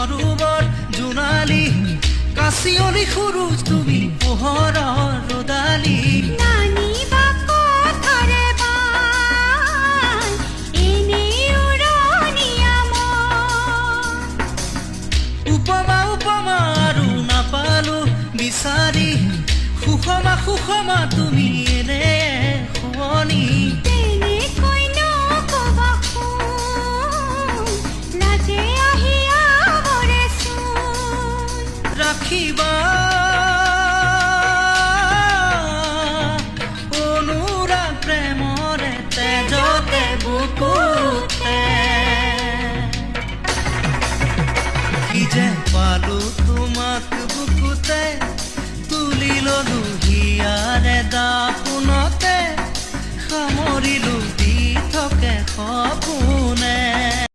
অৰুবৰ জোনালী কাচিয়লি সৰু তুমি পোহৰৰ ৰদালি নানি বাকথাৰে বাই এনেই উৰণীয়া মন উপমা উপমা আৰু নাপালো বিচাৰি সুষমা তুমি এনে শুৱনি তেনেকৈ নকবা শুন লাজে আহি আৱৰেচোন ৰাখিবা অনুৰাগ প্ৰেমৰে তেজতে বুকুতে কি যে পালো তোমাক বুকুতে তুলি ললো হিয়াৰে দাপোনতে সামৰিলো দি থাকে সপোনে